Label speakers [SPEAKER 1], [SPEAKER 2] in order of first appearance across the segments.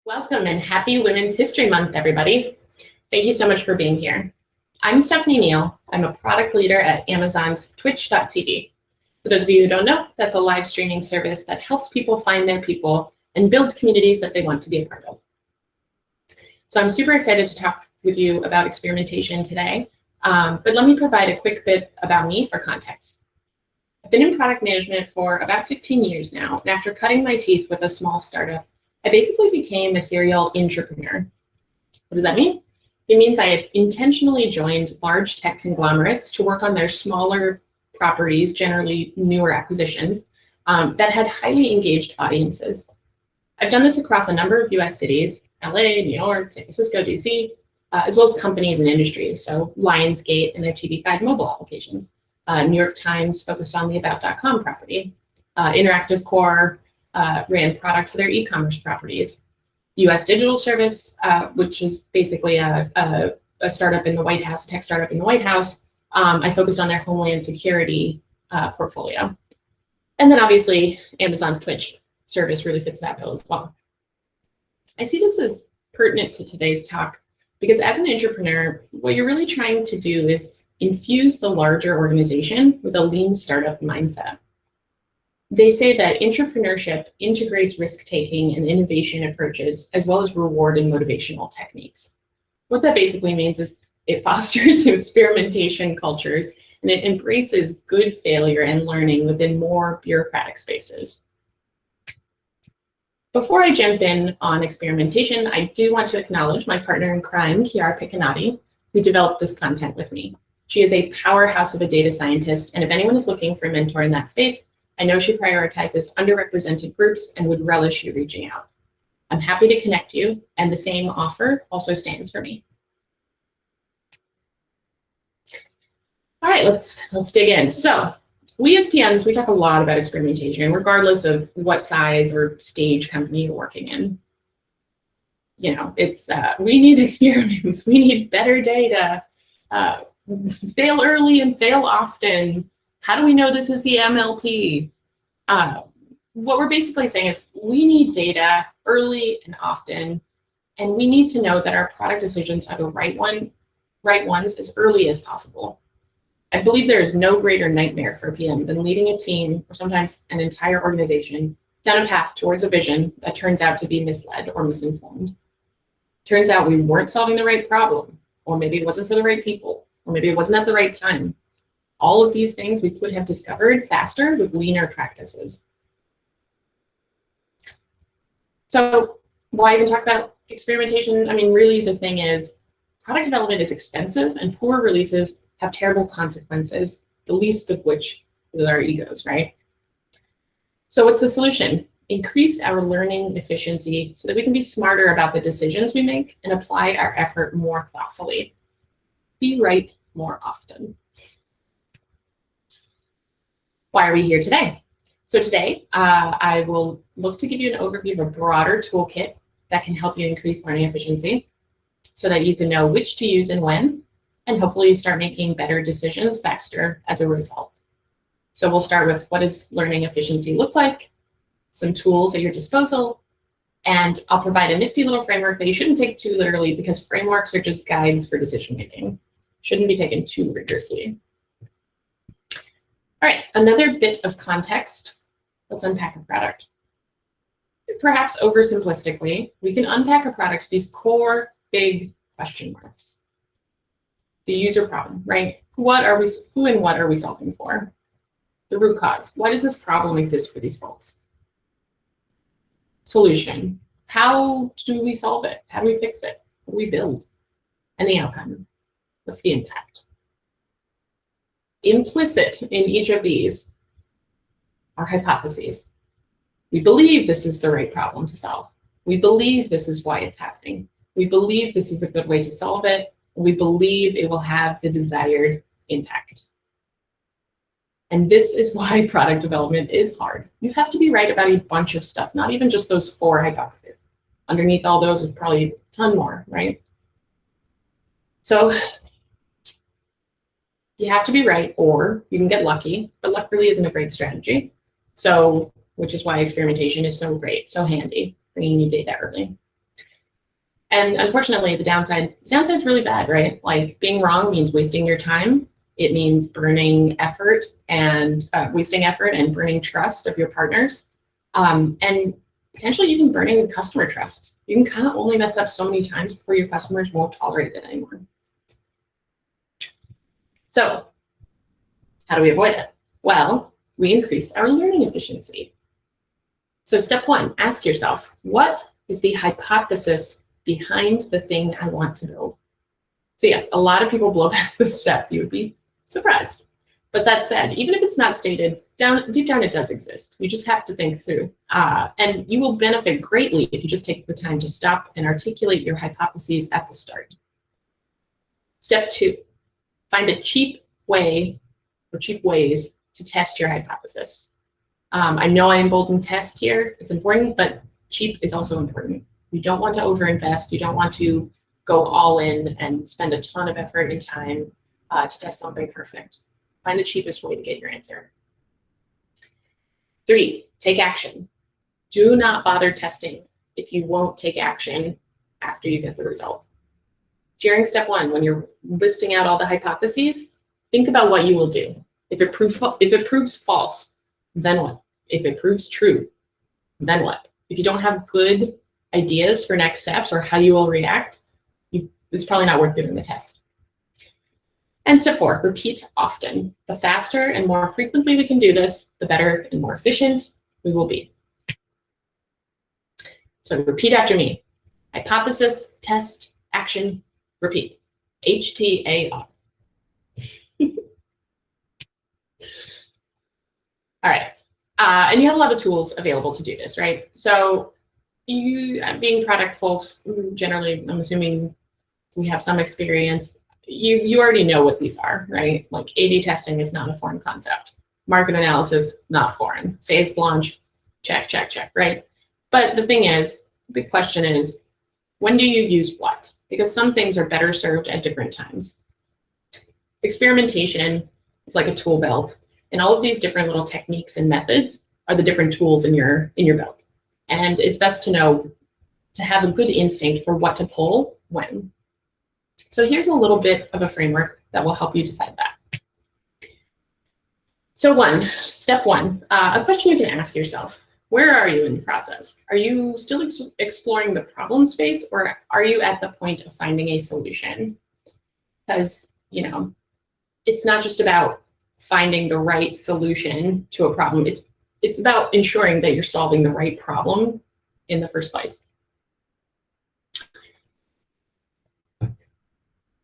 [SPEAKER 1] Welcome and happy Women's History Month, everybody. Thank you so much for being here. I'm Stephanie Neill. I'm a product leader at Amazon's Twitch.tv. For those of you who don't know, that's a live streaming service that helps people find their people and build communities that they want to be a part of. So I'm super excited to talk with you about experimentation today, but let me provide a quick bit about me for context. I've been in product management for about 15 years now, and after cutting my teeth with a small startup, I basically became a serial entrepreneur. What does that mean? It means I had intentionally joined large tech conglomerates to work on their smaller properties, generally newer acquisitions, that had highly engaged audiences. I've done this across a number of US cities, LA, New York, San Francisco, DC, as well as companies and industries. So Lionsgate and their TV Guide mobile applications. New York Times focused on the About.com property. Interactive Core ran product for their e-commerce properties. US Digital Service, which is basically a startup in the White House, a tech startup in the White House. I focused on their Homeland Security portfolio. And then obviously Amazon's Twitch service really fits that bill as well. I see this as pertinent to today's talk because as an entrepreneur, what you're really trying to do is infuse the larger organization with a lean startup mindset. They say that entrepreneurship integrates risk-taking and innovation approaches, as well as reward and motivational techniques. What that basically means is it fosters experimentation cultures, and it embraces good failure and learning within more bureaucratic spaces. Before I jump in on experimentation, I do want to acknowledge my partner in crime, Chiara Piccanati, who developed this content with me. She is a powerhouse of a data scientist, and if anyone is looking for a mentor in that space, I know she prioritizes underrepresented groups and would relish you reaching out. I'm happy to connect you, and the same offer also stands for me. All right, let's dig in. So we as PMs, we talk a lot about experimentation, regardless of what size or stage company you're working in. You know, it's we need experiments, we need better data, fail early and fail often. How do we know this is the MLP? What we're basically saying is we need data early and often, and we need to know that our product decisions are the right ones as early as possible. I believe there is no greater nightmare for a PM than leading a team or sometimes an entire organization down a path towards a vision that turns out to be misled or misinformed. Turns out we weren't solving the right problem, or maybe it wasn't for the right people, or maybe it wasn't at the right time. All of these things we could have discovered faster with leaner practices. So why even talk about experimentation? I mean, really the thing is product development is expensive and poor releases have terrible consequences, the least of which is our egos, right? So what's the solution? Increase our learning efficiency so that we can be smarter about the decisions we make and apply our effort more thoughtfully. Be right more often. Why are we here today? So today, I will look to give you an overview of a broader toolkit that can help you increase learning efficiency so that you can know which to use and when, and hopefully start making better decisions faster as a result. So we'll start with what does learning efficiency look like, some tools at your disposal, and I'll provide a nifty little framework that you shouldn't take too literally because frameworks are just guides for decision making. Shouldn't be taken too rigorously. All right, another bit of context. Let's unpack a product. Perhaps oversimplistically, we can unpack a product to these core big question marks. The user problem, right? Who and what are we solving for? The root cause. Why does this problem exist for these folks? Solution. How do we solve it? How do we fix it? What do we build? And the outcome. What's the impact? Implicit in each of these are hypotheses. We believe this is the right problem to solve. We believe this is why it's happening. We believe this is a good way to solve it. We believe it will have the desired impact. And this is why product development is hard. You have to be right about a bunch of stuff, not even just those 4 hypotheses. Underneath all those is probably a ton more, right? So you have to be right, or you can get lucky, but luck really isn't a great strategy. So, which is why experimentation is so great, so handy, bringing you data early. And unfortunately, the downside is really bad, right? Like being wrong means wasting your time. It means burning effort and wasting effort and burning trust of your partners. And potentially even burning customer trust. You can kind of only mess up so many times before your customers won't tolerate it anymore. So how do we avoid it? Well, we increase our learning efficiency. So step one, ask yourself, what is the hypothesis behind the thing I want to build? So yes, a lot of people blow past this step. You would be surprised. But that said, even if it's not stated, deep down it does exist. You just have to think through. And you will benefit greatly if you just take the time to stop and articulate your hypotheses at the start. Step two, find a cheap way or cheap ways to test your hypothesis. I know I embolden test here. It's important, but cheap is also important. You don't want to overinvest. You don't want to go all in and spend a ton of effort and time to test something perfect. Find the cheapest way to get your answer. 3, take action. Do not bother testing if you won't take action after you get the result. During step 1, when you're listing out all the hypotheses, think about what you will do. If it proves false, then what? If it proves true, then what? If you don't have good ideas for next steps or how you will react, it's probably not worth doing the test. And step 4, repeat often. The faster and more frequently we can do this, the better and more efficient we will be. So repeat after me. Hypothesis, test, action, repeat. HTAR. All right. And you have a lot of tools available to do this, right? So you, being product folks, generally, I'm assuming we have some experience. You already know what these are, right? Like A/B testing is not a foreign concept. Market analysis, not foreign. Phased launch, check, check, check, right? But the thing is, the big question is, when do you use what? Because some things are better served at different times. Experimentation is like a tool belt, and all of these different little techniques and methods are the different tools in your belt. And it's best to know, to have a good instinct for what to pull when. So here's a little bit of a framework that will help you decide that. So step one, a question you can ask yourself: where are you in the process? Are you still exploring the problem space, or are you at the point of finding a solution? Because, you know, it's not just about finding the right solution to a problem. It's about ensuring that you're solving the right problem in the first place.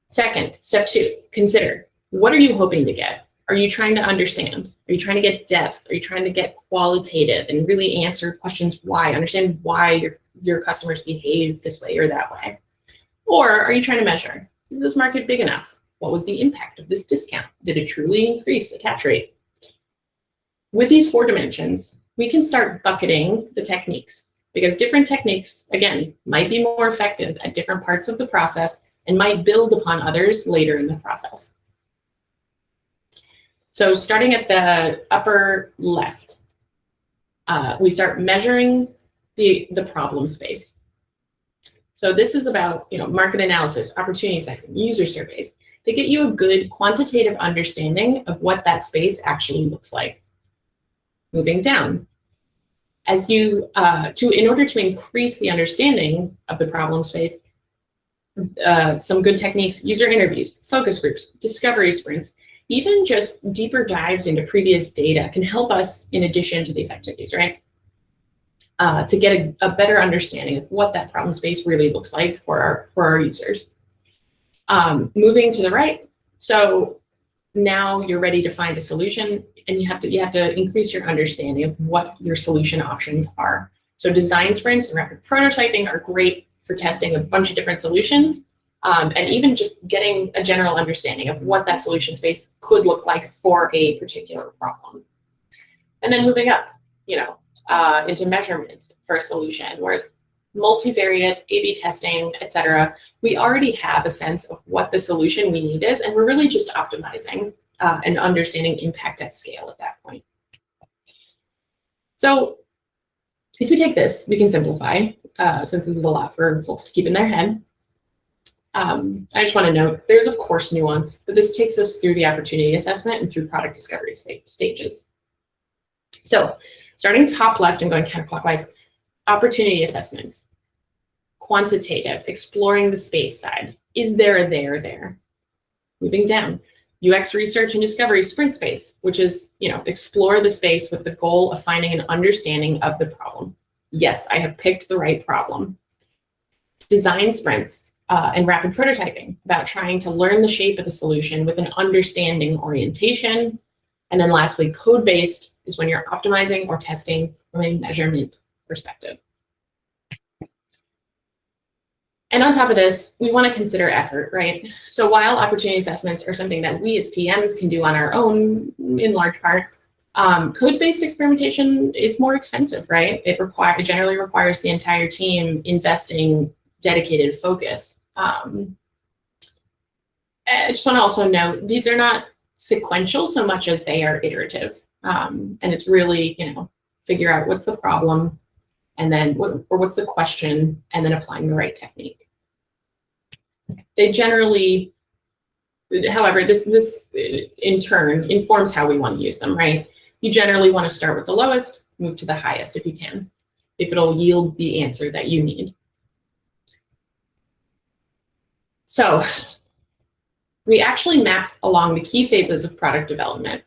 [SPEAKER 1] Second, step 2, consider, what are you hoping to get? Are you trying to understand? Are you trying to get depth? Are you trying to get qualitative and really answer questions why, understand why your customers behave this way or that way? Or are you trying to measure, is this market big enough? What was the impact of this discount? Did it truly increase attach rate? With these 4 dimensions, we can start bucketing the techniques, because different techniques, again, might be more effective at different parts of the process and might build upon others later in the process. So starting at the upper left, we start measuring the problem space. So this is about, you know, market analysis, opportunity sizing, user surveys. They get you a good quantitative understanding of what that space actually looks like. Moving down, as you in order to increase the understanding of the problem space, some good techniques: user interviews, focus groups, discovery sprints, even just deeper dives into previous data can help us in addition to these activities, right? To get a better understanding of what that problem space really looks like for our users. Moving to the right, so now you're ready to find a solution, and you have to increase your understanding of what your solution options are. So design sprints and rapid prototyping are great for testing a bunch of different solutions, and even just getting a general understanding of what that solution space could look like for a particular problem. And then moving up, you know, into measurement for a solution, whereas multivariate, A/B testing, etc., we already have a sense of what the solution we need is, and we're really just optimizing and understanding impact at scale at that point. So if we take this, we can simplify. since this is a lot for folks to keep in their head, I just want to note there's of course nuance, but this takes us through the opportunity assessment and through product discovery stages. So starting top left and going counterclockwise, opportunity assessments, quantitative, exploring the space side. Is there a there there? Moving down, UX research and discovery sprint space, which is, explore the space with the goal of finding an understanding of the problem. Yes, I have picked the right problem. Design sprints and rapid prototyping, about trying to learn the shape of the solution with an understanding orientation. And then lastly, code-based is when you're optimizing or testing from a measurement perspective. And on top of this, we want to consider effort, right? So while opportunity assessments are something that we as PMs can do on our own in large part, code-based experimentation is more expensive, right? It generally requires the entire team investing dedicated focus. I just want to also note, these are not sequential so much as they are iterative. And it's really, figure out what's the problem, and then what's the question, and then applying the right technique. They generally, however, this in turn informs how we want to use them, right? You generally want to start with the lowest, move to the highest if you can, if it'll yield the answer that you need. So we actually map along the key phases of product development.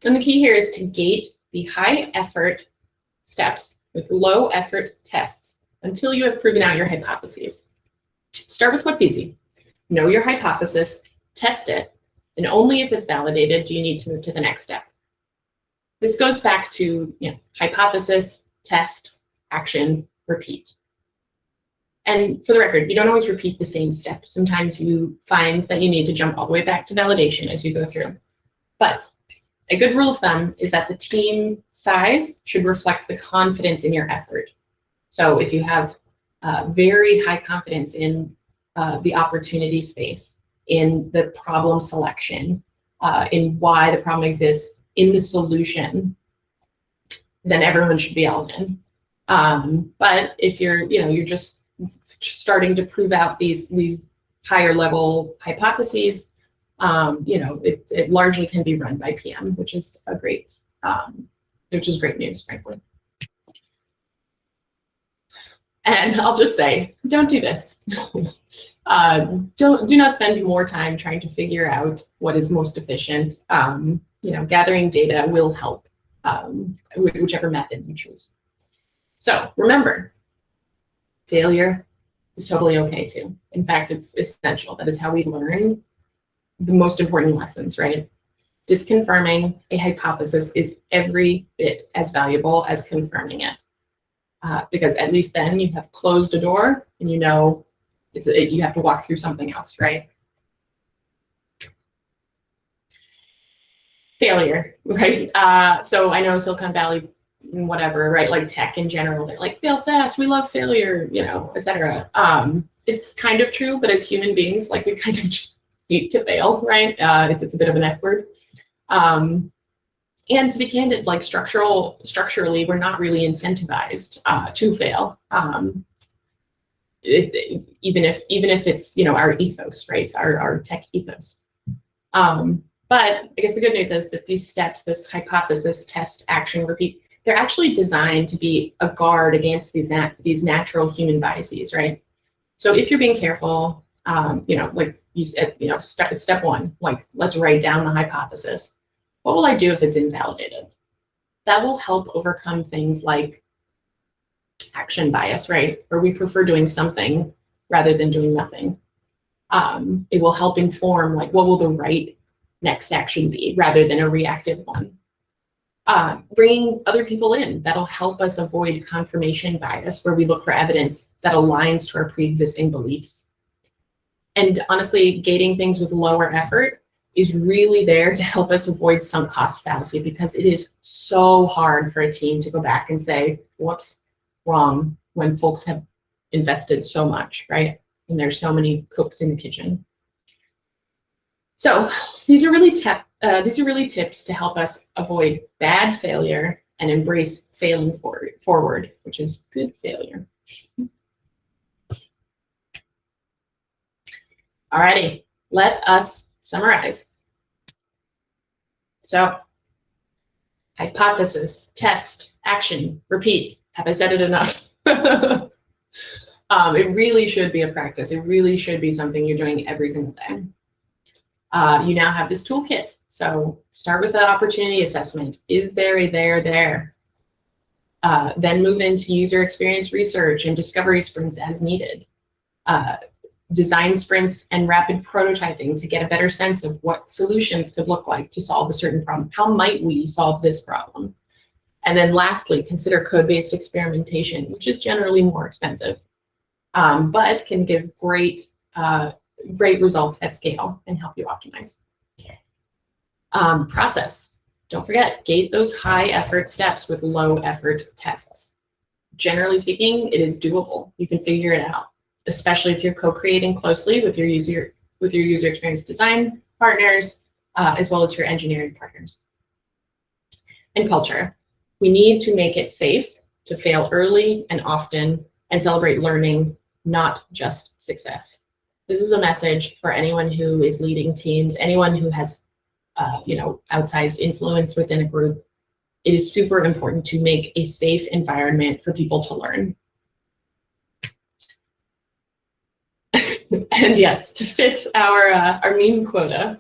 [SPEAKER 1] And the key here is to gate the high effort steps with low effort tests until you have proven out your hypotheses. Start with what's easy. Know your hypothesis, test it, and only if it's validated do you need to move to the next step. This goes back to hypothesis, test, action, repeat. And for the record, you don't always repeat the same step. Sometimes you find that you need to jump all the way back to validation as you go through. But a good rule of thumb is that the team size should reflect the confidence in your effort. So if you have very high confidence in the opportunity space, in the problem selection, in why the problem exists, in the solution, then everyone should be all in. But if you're just starting to prove out these higher level hypotheses, it largely can be run by PM, which is great news, frankly. And I'll just say, don't do this. Do not spend more time trying to figure out what is most efficient. Gathering data will help, whichever method you choose. So remember, failure is totally okay too. In fact, it's essential. That is how we learn the most important lessons, right? Disconfirming a hypothesis is every bit as valuable as confirming it. Because at least then you have closed a door and you have to walk through something else, right? Failure, right? So I know Silicon Valley, whatever, right? Like tech in general, they're like, fail fast, we love failure, etc. It's kind of true, but as human beings, we kind of just need to fail, right? It's a bit of an F word. And to be candid, structurally, we're not really incentivized to fail. Even if it's our ethos, right? Our tech ethos. But I guess the good news is that these steps, this hypothesis, test, action, repeat, they're actually designed to be a guard against these natural human biases, right? So if you're being careful, like you said, step one, let's write down the hypothesis. What will I do if it's invalidated? That will help overcome things like action bias, right? Where we prefer doing something rather than doing nothing. It will help inform what will the right next action be rather than a reactive one. Bringing other people in, that'll help us avoid confirmation bias, where we look for evidence that aligns to our pre-existing beliefs. And honestly, gating things with lower effort is really there to help us avoid sunk cost fallacy, because it is so hard for a team to go back and say, whoops, wrong, when folks have invested so much, right? And there's so many cooks in the kitchen. So these are really tips to help us avoid bad failure and embrace failing forward, which is good failure. Alrighty, let us summarize. So, hypothesis, test, action, repeat. Have I said it enough? It really should be a practice. It really should be something you're doing every single day. You now have this toolkit. So start with an opportunity assessment. Is there a there? Then move into user experience research and discovery sprints as needed. Design sprints and rapid prototyping to get a better sense of what solutions could look like to solve a certain problem. How might we solve this problem? And then lastly, consider code-based experimentation, which is generally more expensive, but can give great results at scale and help you optimize. Process. Don't forget, gate those high effort steps with low effort tests. Generally speaking, it is doable. You can figure it out, especially if you're co-creating closely with your user experience design partners, as well as your engineering partners. And culture. We need to make it safe to fail early and often and celebrate learning, not just success. This is a message for anyone who is leading teams, anyone who has outsized influence within a group. It is super important to make a safe environment for people to learn. And yes, to fit our meme quota,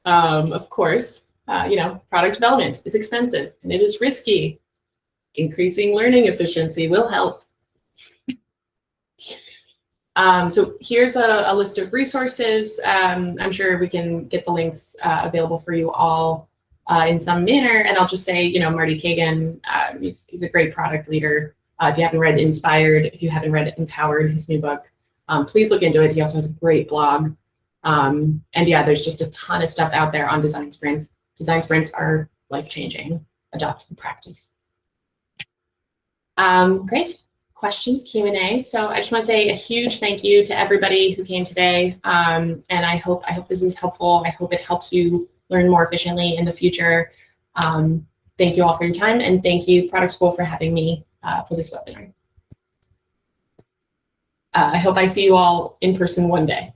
[SPEAKER 1] of course, product development is expensive and it is risky. Increasing learning efficiency will help. So here's a list of resources. I'm sure we can get the links available for you all in some manner. And I'll just say, Marty Kagan, he's a great product leader. If you haven't read Inspired, if you haven't read Empowered, his new book, please look into it. He also has a great blog. And yeah, there's just a ton of stuff out there on design sprints. Design sprints are life-changing. Adopt the practice. Great. Questions, Q&A. So I just want to say a huge thank you to everybody who came today. And I hope this is helpful. I hope it helps you learn more efficiently in the future. Thank you all for your time, and thank you Product School for having me for this webinar. I hope I see you all in person one day.